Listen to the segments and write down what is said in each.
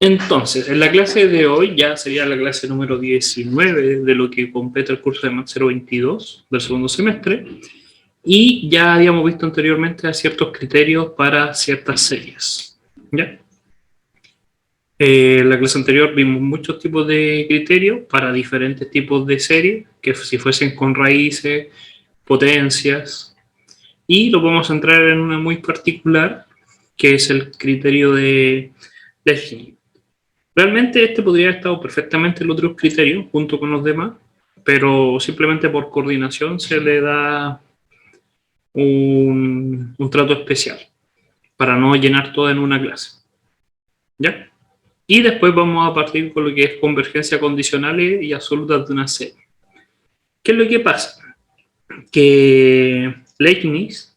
Entonces, en la clase de hoy ya sería la clase número 19 de lo que completa el curso de Math 022 del segundo semestre, y ya habíamos visto anteriormente a ciertos criterios para ciertas series. ¿Ya? En la clase anterior vimos muchos tipos de criterios para diferentes tipos de series, que si fuesen con raíces, potencias, y lo vamos a entrar en una muy particular, que es el criterio de Leibniz. Realmente este podría haber estado perfectamente en los otros criterios junto con los demás, pero simplemente por coordinación se le da un trato especial para no llenar todo en una clase. ¿Ya? Y después vamos a partir con lo que es convergencia condicionales y absolutas de una serie. ¿Qué es lo que pasa? Que Leibniz,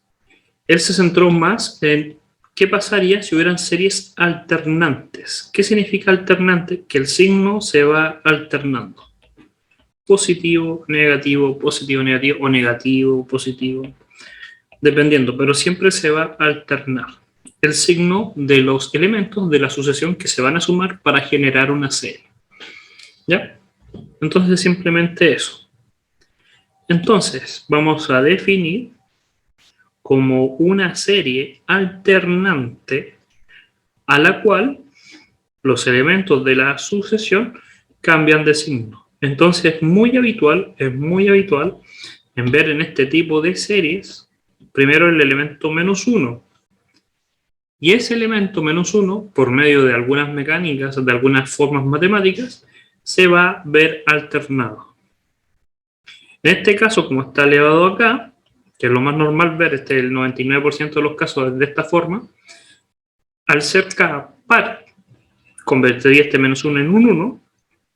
él se centró más en qué pasaría si hubieran series alternantes. ¿Qué significa alternante? Que el signo se va alternando. Positivo, negativo, positivo, negativo, o negativo, positivo, dependiendo, pero siempre se va a alternar el signo de los elementos de la sucesión que se van a sumar para generar una serie. ¿Ya? Entonces, simplemente eso. Entonces, vamos a definir como una serie alternante a la cual los elementos de la sucesión cambian de signo. Entonces, es muy habitual en ver en este tipo de series, primero el elemento -1. Y ese elemento -1, por medio de algunas mecánicas, de algunas formas matemáticas, se va a ver alternado. En este caso, como está elevado acá, que es lo más normal ver, el 99% de los casos de esta forma, al ser K par, convertiría este -1 en un 1,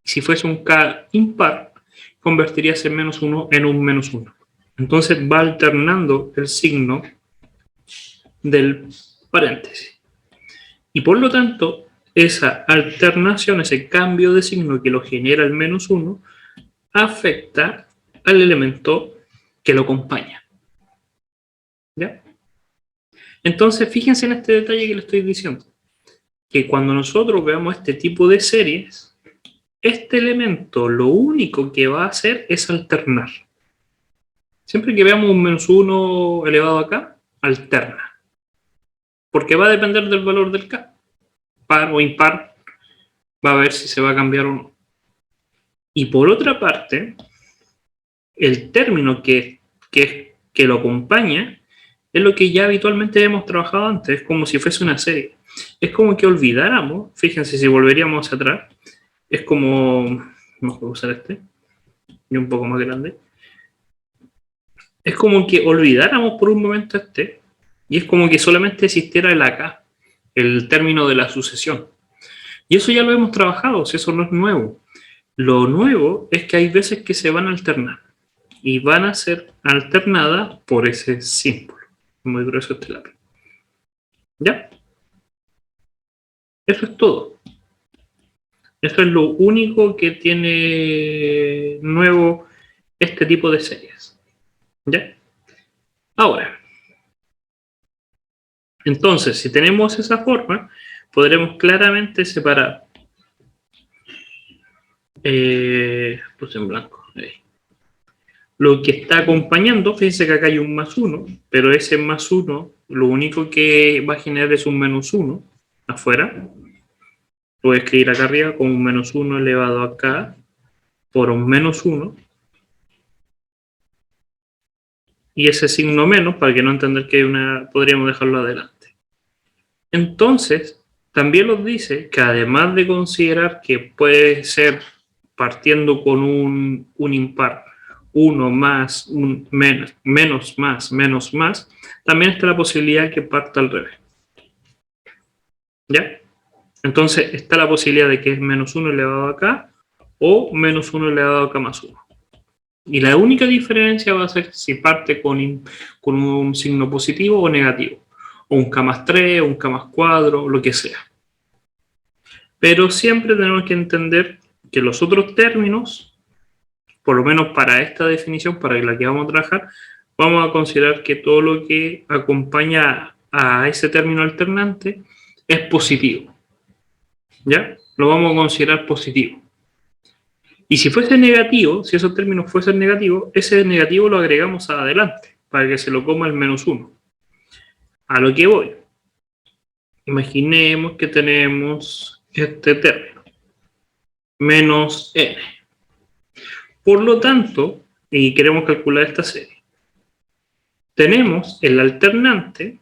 y si fuese un K impar, convertiría ese -1 en un -1. Entonces va alternando el signo del paréntesis. Y por lo tanto, esa alternación, ese cambio de signo que lo genera el -1, afecta al elemento que lo acompaña. ¿Ya? Entonces, fíjense en este detalle que le estoy diciendo. Que cuando nosotros veamos este tipo de series, este elemento lo único que va a hacer es alternar. Siempre que veamos un -1 elevado acá, alterna. Porque va a depender del valor del K. Par o impar, va a ver si se va a cambiar o no. Y por otra parte, el término que lo acompaña es lo que ya habitualmente hemos trabajado antes, es como si fuese una serie. Es como que olvidáramos, fíjense si volveríamos atrás, es como, vamos a usar este, y un poco más grande, es como que olvidáramos por un momento este, y es como que solamente existiera el acá, el término de la sucesión. Y eso ya lo hemos trabajado, si eso no es nuevo. Lo nuevo es que hay veces que se van a alternar, y van a ser alternadas por ese símbolo. Muy grueso este lápiz. ¿Ya? Eso es todo. Eso es lo único que tiene nuevo este tipo de series. ¿Ya? Ahora, entonces, si tenemos esa forma, podremos claramente separar. Puse en blanco. Ahí. Lo que está acompañando, fíjense que acá hay un +1, pero ese +1, lo único que va a generar es un -1 afuera. Lo voy a escribir acá arriba como un -1 elevado acá por un -1. Y ese signo menos, para que no entender que podríamos dejarlo adelante. Entonces, también nos dice que además de considerar que puede ser partiendo con un impar, 1 más, un menos más, menos más, también está la posibilidad que parta al revés. ¿Ya? Entonces está la posibilidad de que es -1 elevado a acá o -1 elevado a acá +1. Y la única diferencia va a ser si parte con un signo positivo o negativo. O un K+3, o un K+4, lo que sea. Pero siempre tenemos que entender que los otros términos, por lo menos para esta definición, para la que vamos a trabajar, vamos a considerar que todo lo que acompaña a ese término alternante es positivo. ¿Ya? Lo vamos a considerar positivo. Y si fuese negativo, si esos términos fuesen negativos, ese negativo lo agregamos adelante, para que se lo coma el -1. A lo que voy. Imaginemos que tenemos este término, menos n. Por lo tanto, y queremos calcular esta serie, tenemos el alternante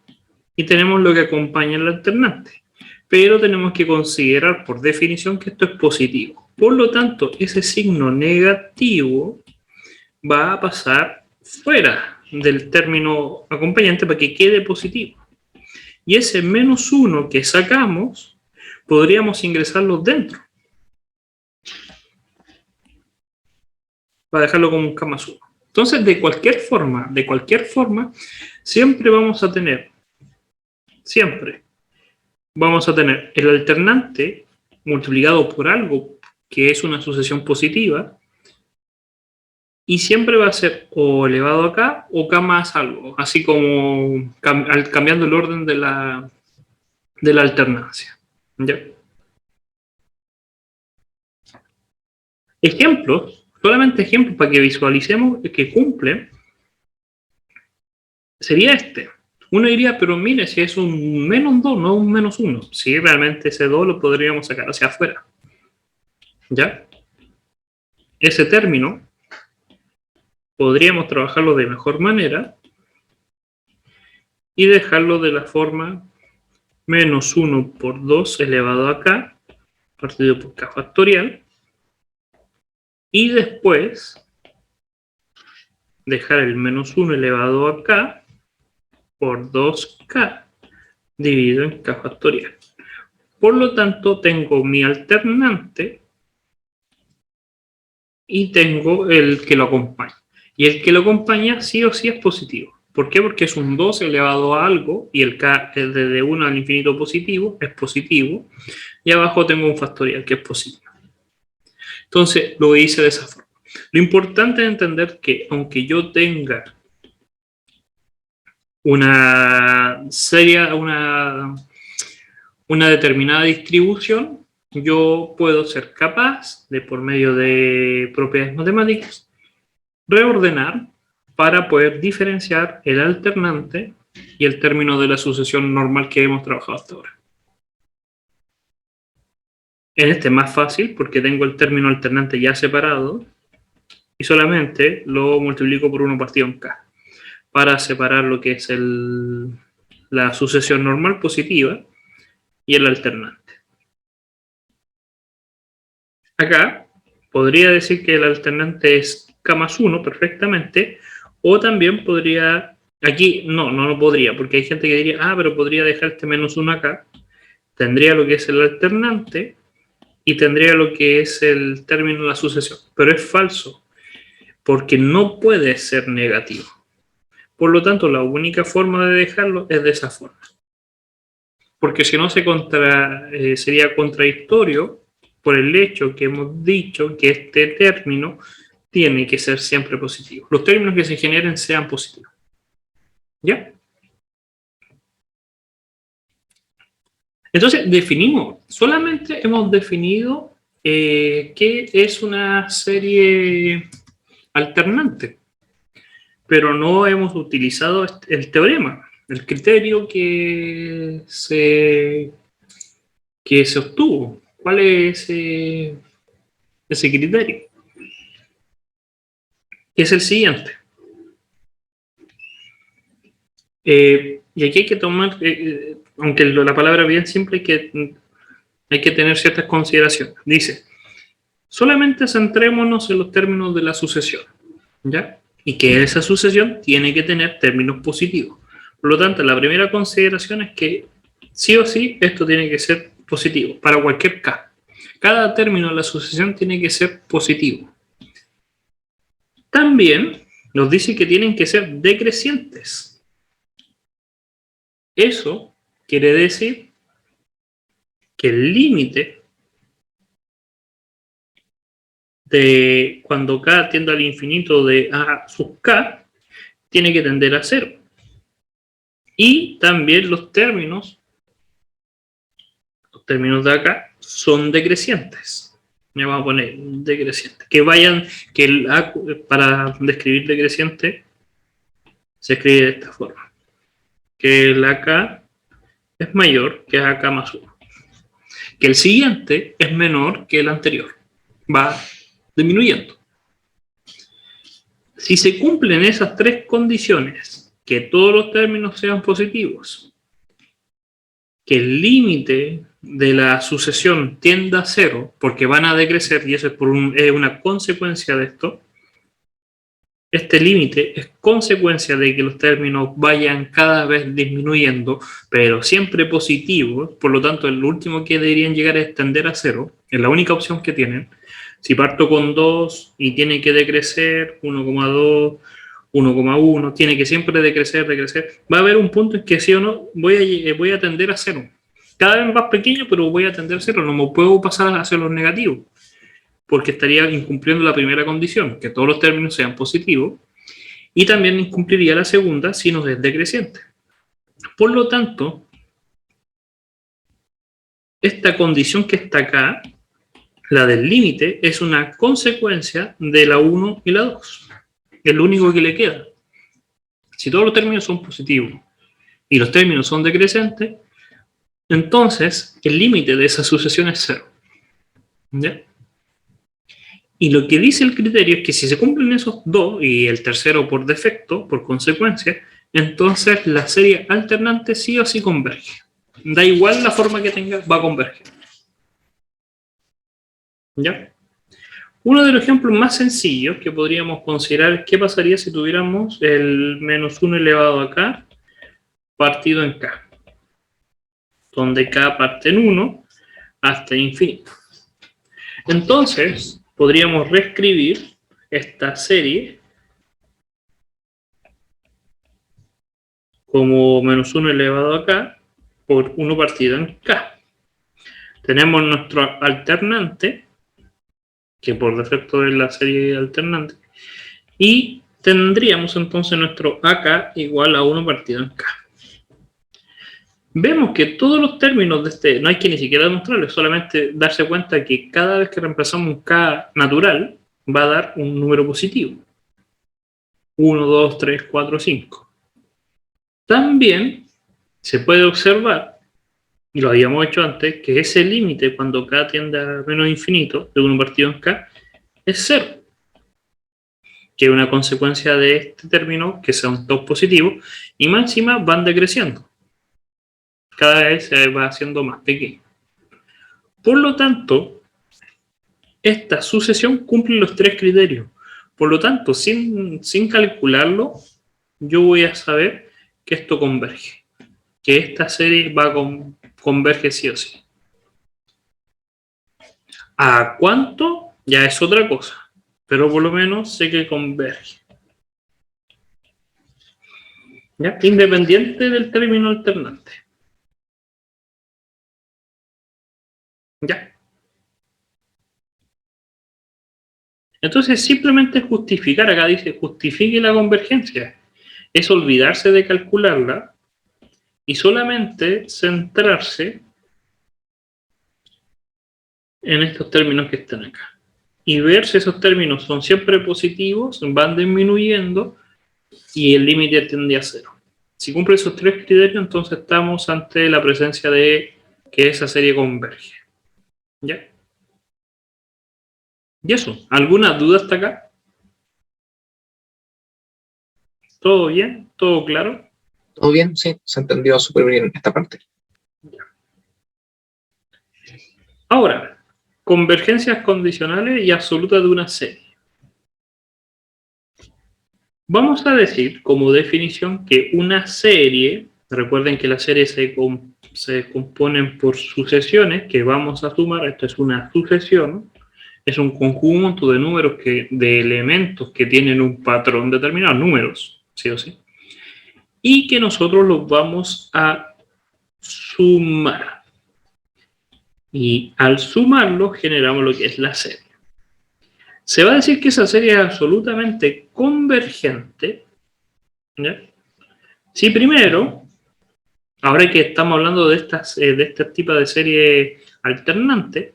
y tenemos lo que acompaña al alternante. Pero tenemos que considerar por definición que esto es positivo. Por lo tanto, ese signo negativo va a pasar fuera del término acompañante para que quede positivo. Y ese -1 que sacamos, podríamos ingresarlo dentro. Para dejarlo como un K más 1. Entonces, de cualquier forma, siempre vamos a tener el alternante multiplicado por algo que es una sucesión positiva, y siempre va a ser o elevado a K o K más algo, así como cambiando el orden de la alternancia. ¿Ya? Ejemplos, solamente ejemplos para que visualicemos que cumple, sería este. Uno diría, pero mire, si es un -2, no un -1. Sí, realmente ese 2 lo podríamos sacar hacia afuera. ¿Ya? Ese término podríamos trabajarlo de mejor manera y dejarlo de la forma -1 por 2 elevado a K, partido por K factorial, y después dejar el -1 elevado a K por 2K dividido en K factorial. Por lo tanto, tengo mi alternante y tengo el que lo acompaña. Y el que lo acompaña sí o sí es positivo. ¿Por qué? Porque es un 2 elevado a algo y el K es desde 1 al infinito positivo, es positivo. Y abajo tengo un factorial que es positivo. Entonces, lo hice de esa forma. Lo importante es entender que aunque yo tenga una determinada distribución, yo puedo ser capaz de, por medio de propiedades matemáticas, reordenar para poder diferenciar el alternante y el término de la sucesión normal que hemos trabajado hasta ahora. En este es más fácil porque tengo el término alternante ya separado y solamente lo multiplico por 1 partido en K para separar lo que es la sucesión normal positiva y el alternante. Acá podría decir que el alternante es K más 1 perfectamente, o también podría, aquí no podría, porque hay gente que diría, pero podría dejar este -1 acá, tendría lo que es el alternante y tendría lo que es el término de la sucesión, pero es falso, porque no puede ser negativo. Por lo tanto, la única forma de dejarlo es de esa forma. Porque si no sería contradictorio por el hecho que hemos dicho que este término tiene que ser siempre positivo. Los términos que se generen sean positivos. ¿Ya? Entonces, solamente hemos definido qué es una serie alternante, pero no hemos utilizado el teorema, el criterio que se obtuvo. ¿Cuál es ese criterio? Es el siguiente. Y aquí hay que tomar, aunque la palabra es bien simple, hay que tener ciertas consideraciones. Dice, solamente centrémonos en los términos de la sucesión, ¿ya? Y que esa sucesión tiene que tener términos positivos. Por lo tanto, la primera consideración es que sí o sí esto tiene que ser positivo para cualquier K. Cada término de la sucesión tiene que ser positivo. También nos dice que tienen que ser decrecientes. Eso quiere decir que el límite de cuando K tiende al infinito de A sub K tiene que tender a 0. Y también los términos de acá son decrecientes. Me vamos a poner decreciente. Que vayan, que el A, para describir decreciente, se escribe de esta forma. Que el AK es mayor que AK más 1. Que el siguiente es menor que el anterior. Va disminuyendo. Si se cumplen esas tres condiciones, que todos los términos sean positivos, que el límite de la sucesión tienda a 0, porque van a decrecer, y eso es una consecuencia de esto, este límite es consecuencia de que los términos vayan cada vez disminuyendo, pero siempre positivos, por lo tanto el último que deberían llegar es tender a 0, es la única opción que tienen. Si parto con 2 y tiene que decrecer, 1,2, 1,1, tiene que siempre decrecer, va a haber un punto en que sí o no voy a tender a 0. Cada vez más pequeño, pero voy a tender a 0, no me puedo pasar a los negativos, porque estaría incumpliendo la primera condición, que todos los términos sean positivos, y también incumpliría la segunda si no es decreciente. Por lo tanto, esta condición que está acá, la del límite, es una consecuencia de la 1 y la 2. Es lo único que le queda. Si todos los términos son positivos y los términos son decrecientes, entonces el límite de esa sucesión es 0. ¿Ya? Y lo que dice el criterio es que si se cumplen esos dos, y el tercero por defecto, por consecuencia, entonces la serie alternante sí o sí converge. Da igual la forma que tenga, va a converger. ¿Ya? Uno de los ejemplos más sencillos que podríamos considerar es qué pasaría si tuviéramos el menos 1 elevado a k partido en k, donde k parte en 1 hasta infinito. Entonces, podríamos reescribir esta serie como menos 1 elevado a k por 1 partido en k. Tenemos nuestro alternante, que por defecto es la serie alternante, y tendríamos entonces nuestro AK igual a 1 partido en K. Vemos que todos los términos de este, no hay que ni siquiera demostrarlo, es solamente darse cuenta que cada vez que reemplazamos un K natural, va a dar un número positivo. 1, 2, 3, 4, 5. También se puede observar, y lo habíamos hecho antes, que ese límite cuando K tiende a menos infinito, de 1 partido en K, es 0. Que es una consecuencia de este término, que son todos positivos, y más encima van decreciendo. Cada vez se va haciendo más pequeño. Por lo tanto, esta sucesión cumple los tres criterios. Por lo tanto, sin calcularlo, yo voy a saber que esto converge. Que esta serie converge sí o sí. ¿A cuánto? Ya es otra cosa. Pero por lo menos sé que converge. ¿Ya? Independiente del término alternante. ¿Ya? Entonces, simplemente justificar, acá dice, justifique la convergencia. Es olvidarse de calcularla y solamente centrarse en estos términos que están acá. Y ver si esos términos son siempre positivos, van disminuyendo y el límite tiende a 0. Si cumple esos tres criterios, entonces estamos ante la presencia de que esa serie converge. ¿Ya? Y eso, ¿alguna duda hasta acá? ¿Todo bien? ¿Todo claro? Todo bien, sí, se entendió súper bien esta parte. Ahora, convergencias condicionales y absolutas de una serie. Vamos a decir como definición que una serie, recuerden que las series se componen por sucesiones que vamos a sumar, esto es una sucesión, es un conjunto de números, de elementos que tienen un patrón determinado, números, sí o sí, y que nosotros los vamos a sumar. Y al sumarlo generamos lo que es la serie. Se va a decir que esa serie es absolutamente convergente, ¿ya? Si primero Ahora que estamos hablando de este tipo de serie alternante,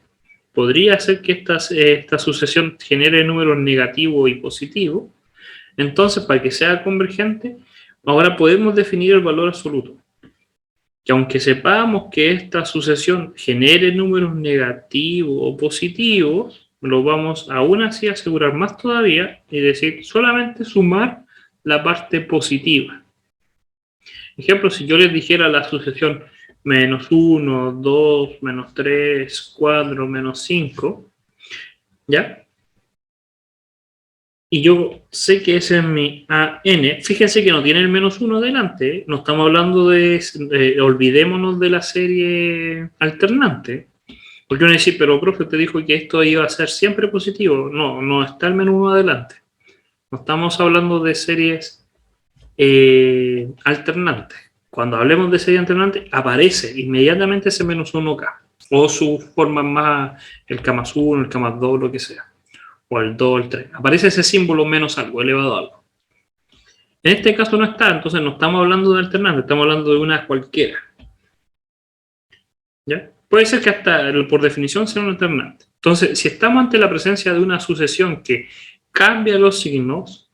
podría ser que esta sucesión genere números negativos y positivos. Entonces, para que sea convergente, ahora podemos definir el valor absoluto. Que aunque sepamos que esta sucesión genere números negativos o positivos, lo vamos aún así a asegurar más todavía y decir solamente sumar la parte positiva. Ejemplo, si yo les dijera la sucesión menos 1, 2, menos 3, 4, menos 5, ¿ya? Y yo sé que ese es mi AN. Fíjense que no tiene el menos 1 delante, ¿eh? No estamos hablando olvidémonos de la serie alternante. Porque uno dice, pero profe, te dijo que esto iba a ser siempre positivo. No, no está el menos 1 adelante. No estamos hablando de series alternantes. Cuando hablemos de serie alternante, aparece inmediatamente ese menos 1K. O su forma más, el K más 1, el K más 2, lo que sea. O el 2, el 3. Aparece ese símbolo menos algo, elevado a algo. En este caso no está, entonces no estamos hablando de alternante, estamos hablando de una cualquiera. ¿Ya? Puede ser que hasta por definición sea un alternante. Entonces, si estamos ante la presencia de una sucesión que cambia los signos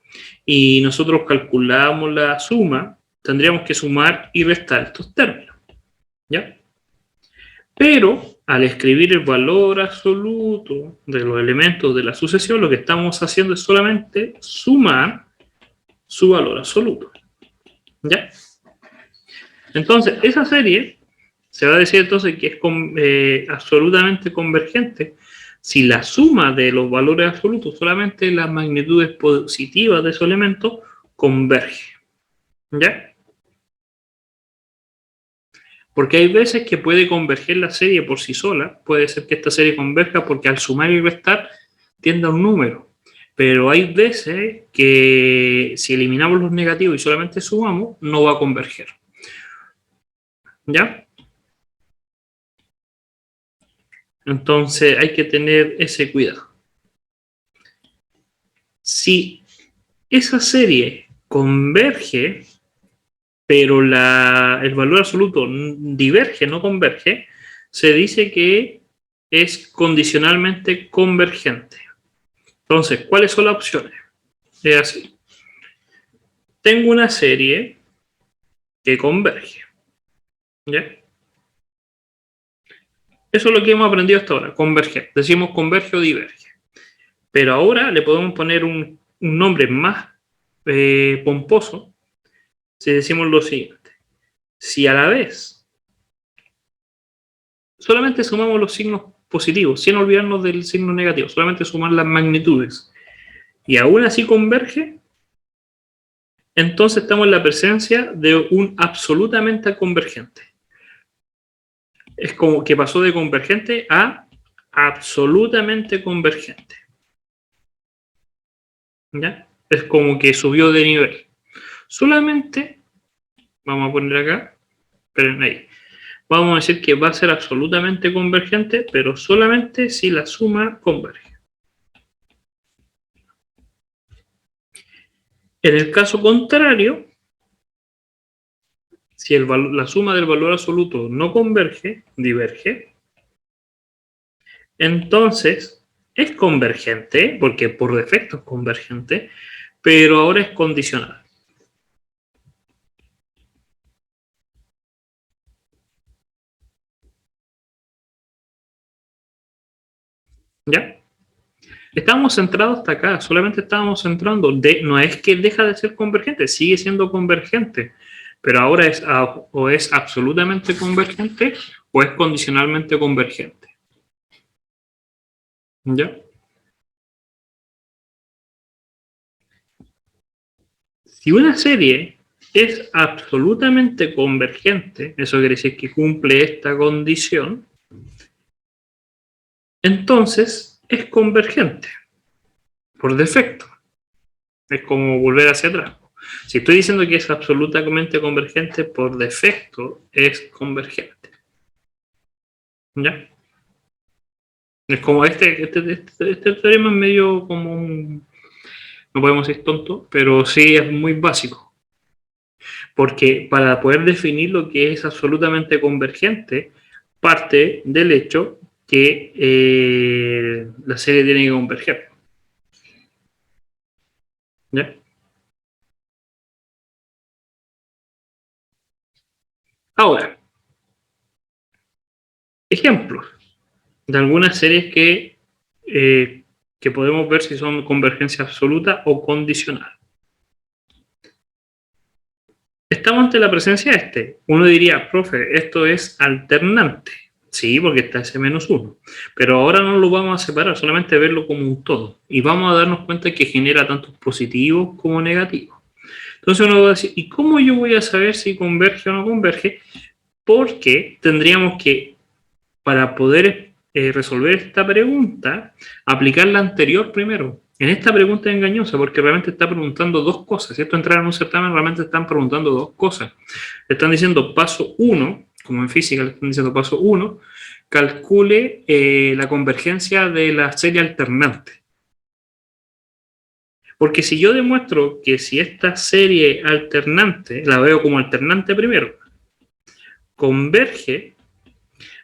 y nosotros calculamos la suma, tendríamos que sumar y restar estos términos. ¿Ya? Pero al escribir el valor absoluto de los elementos de la sucesión, lo que estamos haciendo es solamente sumar su valor absoluto. ¿Ya? Entonces, esa serie se va a decir entonces que es absolutamente convergente si la suma de los valores absolutos, solamente las magnitudes positivas de esos elementos, converge. ¿Ya? Porque hay veces que puede converger la serie por sí sola, puede ser que esta serie converja porque al sumar y restar tiende a un número, pero hay veces que si eliminamos los negativos y solamente sumamos, no va a converger. ¿Ya? Entonces hay que tener ese cuidado. Si esa serie converge, pero el valor absoluto diverge, no converge, se dice que es condicionalmente convergente. Entonces, ¿cuáles son las opciones? Es así. Tengo una serie que converge. ¿Ya? Eso es lo que hemos aprendido hasta ahora, converger. Decimos converge o diverge. Pero ahora le podemos poner un nombre más pomposo si decimos lo siguiente. Si a la vez solamente sumamos los signos positivos, sin olvidarnos del signo negativo, solamente sumar las magnitudes, y aún así converge, entonces estamos en la presencia de un absolutamente convergente. Es como que pasó de convergente a absolutamente convergente. ¿Ya? Es como que subió de nivel. Solamente, vamos a poner acá, esperen ahí, vamos a decir que va a ser absolutamente convergente, pero solamente si la suma converge. En el caso contrario, si la suma del valor absoluto no converge, diverge, entonces es convergente, porque por defecto es convergente, pero ahora es condicional. ¿Ya? Estábamos centrados hasta acá, solamente estábamos centrando, no es que deja de ser convergente, sigue siendo convergente, pero ahora o es absolutamente convergente o es condicionalmente convergente. ¿Ya? Si una serie es absolutamente convergente, eso quiere decir que cumple esta condición, entonces es convergente, por defecto. Es como volver hacia atrás. Si estoy diciendo que es absolutamente convergente, por defecto es convergente. ¿Ya? Es como este teorema es medio como no podemos decir tonto, pero sí es muy básico. Porque para poder definir lo que es absolutamente convergente, parte del hecho que la serie tiene que converger. ¿Ya? Ahora, ejemplos de algunas series que podemos ver si son convergencia absoluta o condicional. Estamos ante la presencia de este. Uno diría, profe, esto es alternante. Sí, porque está ese -1. Pero ahora no lo vamos a separar, solamente verlo como un todo. Y vamos a darnos cuenta que genera tanto positivos como negativos. Entonces uno va a decir, ¿y cómo yo voy a saber si converge o no converge? Porque tendríamos que, para poder resolver esta pregunta, aplicar la anterior primero. En esta pregunta es engañosa porque realmente está preguntando dos cosas. Si esto entrar en un certamen, realmente están preguntando dos cosas. Le están diciendo paso 1, como en física le están diciendo paso 1, calcule la convergencia de la serie alternante. Porque si yo demuestro que si esta serie alternante, la veo como alternante primero, converge,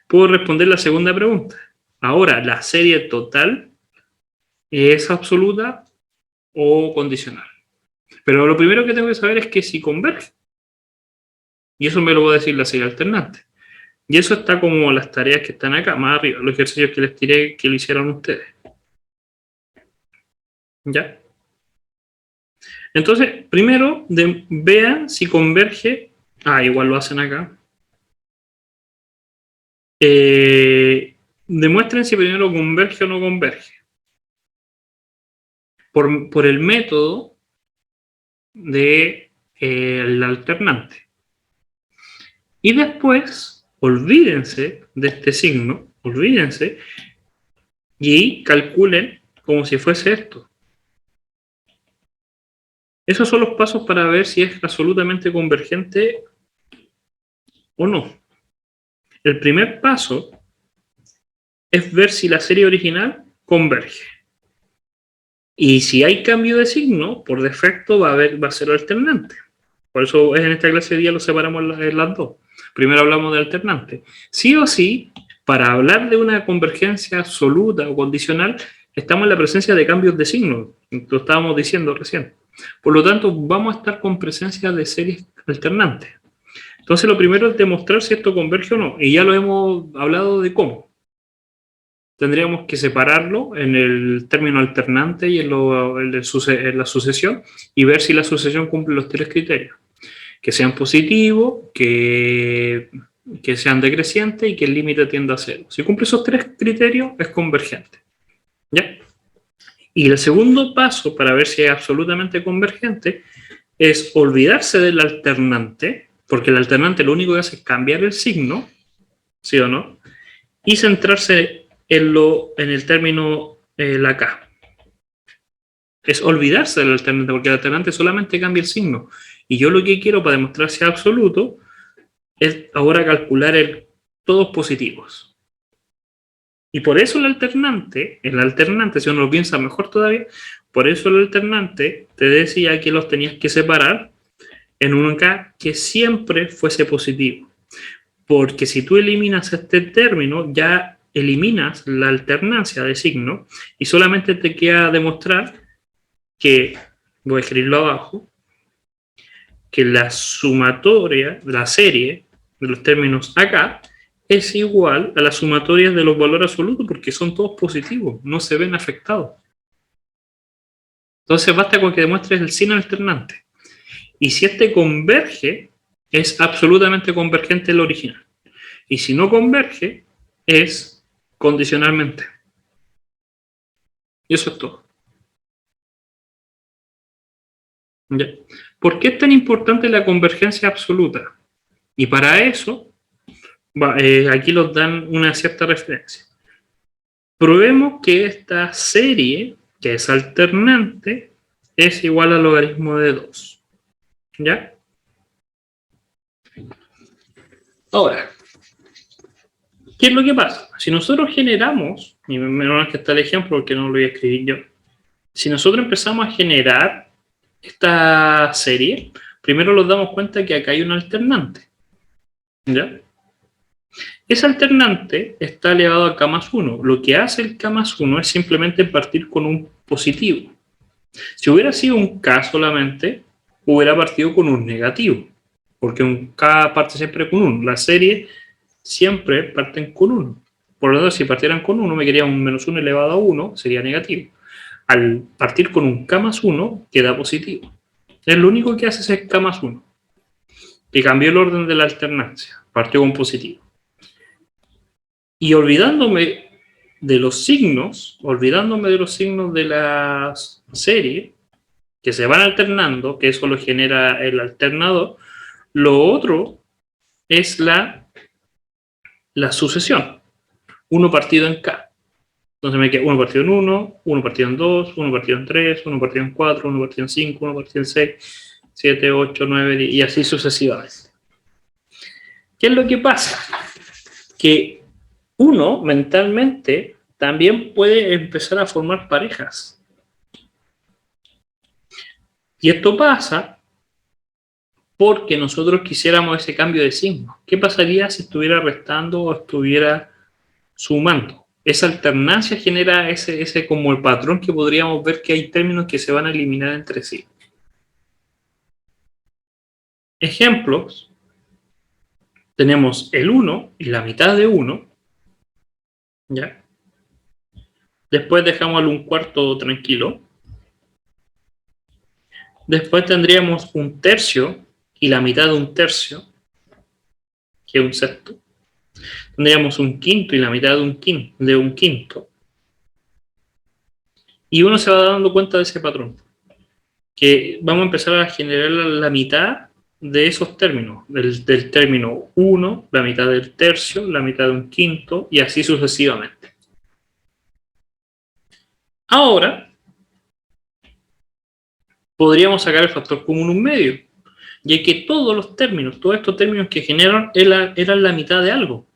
puedo responder la segunda pregunta. Ahora, ¿la serie total es absoluta o condicional? Pero lo primero que tengo que saber es que si converge. Y eso me lo va a decir la serie alternante. Y eso está como las tareas que están acá, más arriba, los ejercicios que les tiré que lo hicieron ustedes. ¿Ya? Entonces, primero vean si converge. Igual lo hacen acá. Demuestren si primero converge o no converge. Por el método de el alternante. Y después, olvídense de este signo, olvídense, y calculen como si fuese esto. Esos son los pasos para ver si es absolutamente convergente o no. El primer paso es ver si la serie original converge. Y si hay cambio de signo, por defecto va a ser alternante. Por eso en esta clase de día lo separamos en las dos. Primero hablamos de alternante. Sí o sí, para hablar de una convergencia absoluta o condicional, estamos en la presencia de cambios de signo. Lo estábamos diciendo recién. Por lo tanto, vamos a estar con presencia de series alternantes. Entonces, lo primero es demostrar si esto converge o no. Y ya lo hemos hablado de cómo. Tendríamos que separarlo en el término alternante y en la sucesión y ver si la sucesión cumple los tres criterios. Que sean positivos, que sean decrecientes y que el límite tienda a cero. Si cumple esos tres criterios, es convergente. ¿Ya? Y el segundo paso para ver si es absolutamente convergente es olvidarse del alternante, porque el alternante lo único que hace es cambiar el signo, ¿sí o no? Y centrarse en el término la K. Es olvidarse del alternante, porque el alternante solamente cambia el signo. Y yo lo que quiero para demostrar si es absoluto es ahora calcular todos positivos. Y por eso el alternante, si uno lo piensa mejor todavía, por eso el alternante te decía que los tenías que separar en un K que siempre fuese positivo. Porque si tú eliminas este término, ya eliminas la alternancia de signo y solamente te queda demostrar que, voy a escribirlo abajo, que la sumatoria, la serie de los términos acá es igual a la sumatoria de los valores absolutos porque son todos positivos, no se ven afectados. Entonces basta con que demuestres el signo alternante. Y si este converge, es absolutamente convergente el original. Y si no converge, es condicionalmente. Y eso es todo. ¿Ya? ¿Por qué es tan importante la convergencia absoluta? Y para eso, aquí nos dan una cierta referencia. Probemos que esta serie, que es alternante, es igual al logaritmo de 2. ¿Ya? Ahora, ¿qué es lo que pasa? Si nosotros generamos, y menos mal que está el ejemplo porque no lo voy a escribir yo, si nosotros empezamos a generar esta serie, primero nos damos cuenta que acá hay un alternante. ¿Ya? Ese alternante está elevado a k más 1. Lo que hace el k más 1 es simplemente partir con un positivo. Si hubiera sido un k solamente, hubiera partido con un negativo, porque un k parte siempre con 1. La serie siempre parten con 1. Por lo tanto, si partieran con 1, me quedaría un menos 1 elevado a 1, sería negativo. Al partir con un k más 1, queda positivo. Es lo único que hace ese k más 1. Y cambió el orden de la alternancia. Partió con positivo. Y olvidándome de los signos de la serie, que se van alternando, que eso lo genera el alternador, lo otro es la sucesión. 1 partido en k. Entonces me queda 1 partido en 1, 1 partido en 2, 1 partido en 3, 1 partido en 4, 1 partido en 5, 1 partido en 6, 7, 8, 9, 10, y así sucesivamente. ¿Qué es lo que pasa? Que uno mentalmente también puede empezar a formar parejas. Y esto pasa porque nosotros quisiéramos ese cambio de signo. ¿Qué pasaría si estuviera restando o estuviera sumando? Esa alternancia genera ese como el patrón que podríamos ver que hay términos que se van a eliminar entre sí. Ejemplos. Tenemos el 1 y la mitad de 1. ¿Ya? Después dejamos al 1/4 tranquilo. Después tendríamos 1/3 y la mitad de 1/3, que es 1/6. Tendríamos 1/5 y la mitad de 1/5. Y uno se va dando cuenta de ese patrón. Que vamos a empezar a generar la mitad de esos términos. Del término 1, la mitad del tercio, la mitad de 1/5 y así sucesivamente. Ahora, podríamos sacar el factor común 1/2. Ya que todos estos términos que generan eran la mitad de algo.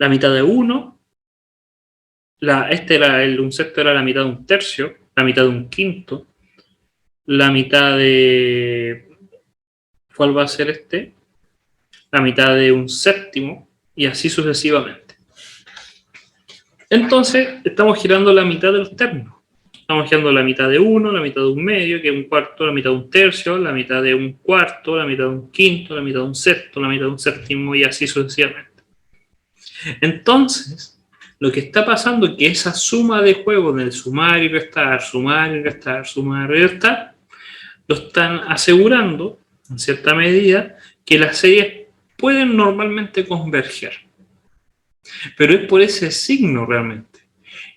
La mitad de 1, este era el 1/6, era la mitad de 1/3, la mitad de 1/5, la mitad de... ¿Cuál va a ser este? La mitad de 1/7 y así sucesivamente. Entonces, estamos girando la mitad de los términos. Estamos girando la mitad de 1, la mitad de 1/2, que es 1/4, la mitad de 1/3, la mitad de 1/4, la mitad de 1/5, la mitad de 1/6, la mitad de 1/7 y así sucesivamente. Entonces, lo que está pasando es que esa suma de juegos del sumar y restar, sumar y restar, sumar y restar, lo están asegurando, en cierta medida, que las series pueden normalmente converger. Pero es por ese signo realmente.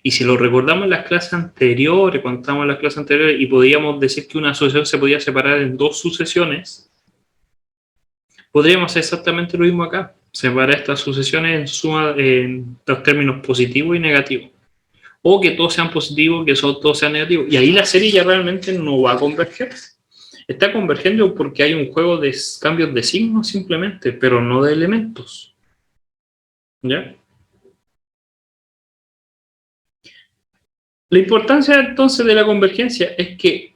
Y si lo recordamos en las clases anteriores, cuando estábamos en las clases anteriores y podíamos decir que una sucesión se podía separar en 2 sucesiones, podríamos hacer exactamente lo mismo acá. Separar estas sucesiones en los términos positivos y negativos. O que todos sean positivos, que todos sean negativos. Y ahí la serie ya realmente no va a converger. Está convergiendo porque hay un juego de cambios de signos simplemente, pero no de elementos. ¿Ya? La importancia entonces de la convergencia es que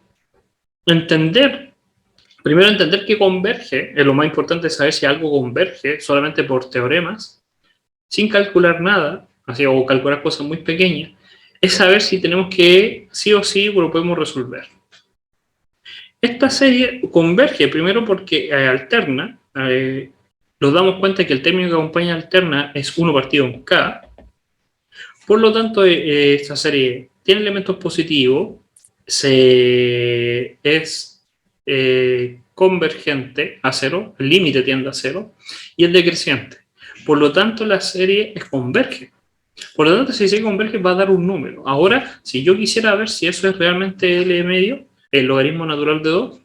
primero entender que converge, es lo más importante saber si algo converge solamente por teoremas, sin calcular nada, así, o calcular cosas muy pequeñas, es saber si tenemos que, sí o sí, lo podemos resolver. Esta serie converge primero porque alterna, nos damos cuenta que el término que acompaña alterna es 1 partido en k, por lo tanto esta serie tiene elementos positivos, es convergente a 0, el límite tiende a 0, y es decreciente. Por lo tanto, la serie converge. Por lo tanto, si converge va a dar un número. Ahora, si yo quisiera ver si eso es realmente L medio, el logaritmo natural de 2,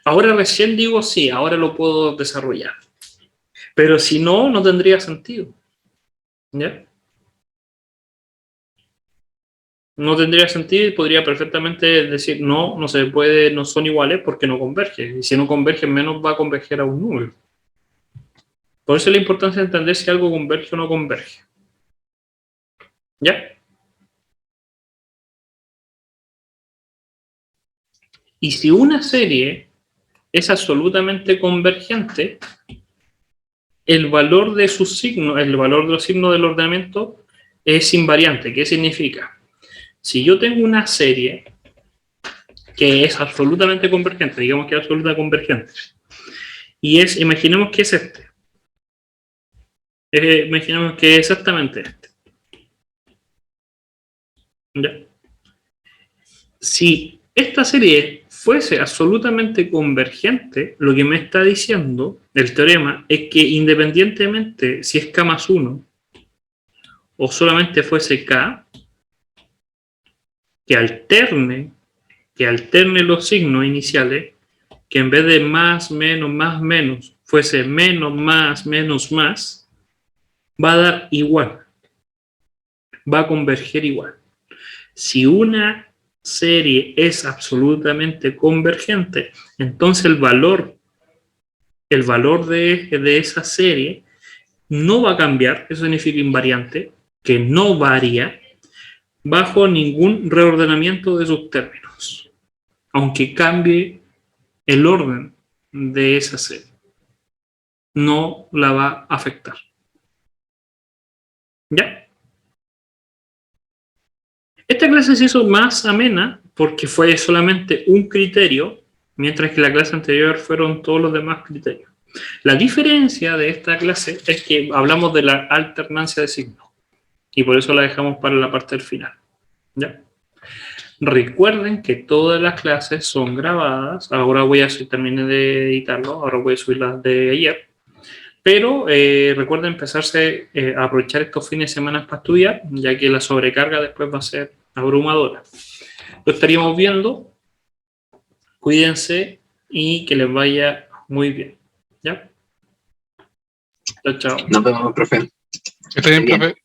ahora recién digo sí, ahora lo puedo desarrollar. Pero si no, no tendría sentido. ¿Ya? No tendría sentido y podría perfectamente decir no, no se puede, no son iguales porque no convergen. Y si no convergen, menos va a converger a un número. Por eso es la importancia de entender si algo converge o no converge. ¿Ya? Y si una serie es absolutamente convergente, el valor de sus signos, el valor de los signos del ordenamiento es invariante. ¿Qué significa? Si yo tengo una serie que es absolutamente convergente, digamos que es absoluta convergente, y es, imaginemos que es este. Imaginemos que es exactamente este. ¿Ya? Si esta serie fuese absolutamente convergente, lo que me está diciendo el teorema es que independientemente si es K más 1 o solamente fuese K, que alterne los signos iniciales, que en vez de más, menos, fuese menos, más, va a dar igual. Va a converger igual. Si una serie es absolutamente convergente, entonces el valor de esa serie no va a cambiar, eso significa invariante, que no varía bajo ningún reordenamiento de sus términos, aunque cambie el orden de esa serie. No la va a afectar. ¿Ya? Esta clase se hizo más amena porque fue solamente un criterio, mientras que la clase anterior fueron todos los demás criterios. La diferencia de esta clase es que hablamos de la alternancia de signos y por eso la dejamos para la parte del final. ¿Ya? Recuerden que todas las clases son grabadas. Ahora terminé de editarlo, ahora voy a subir las de ayer. Pero recuerden empezarse a aprovechar estos fines de semana para estudiar, ya que la sobrecarga después va a ser abrumadora. Lo estaríamos viendo. Cuídense y que les vaya muy bien. ¿Ya? Chao, chao. Nos vemos, profe. Está bien, profe.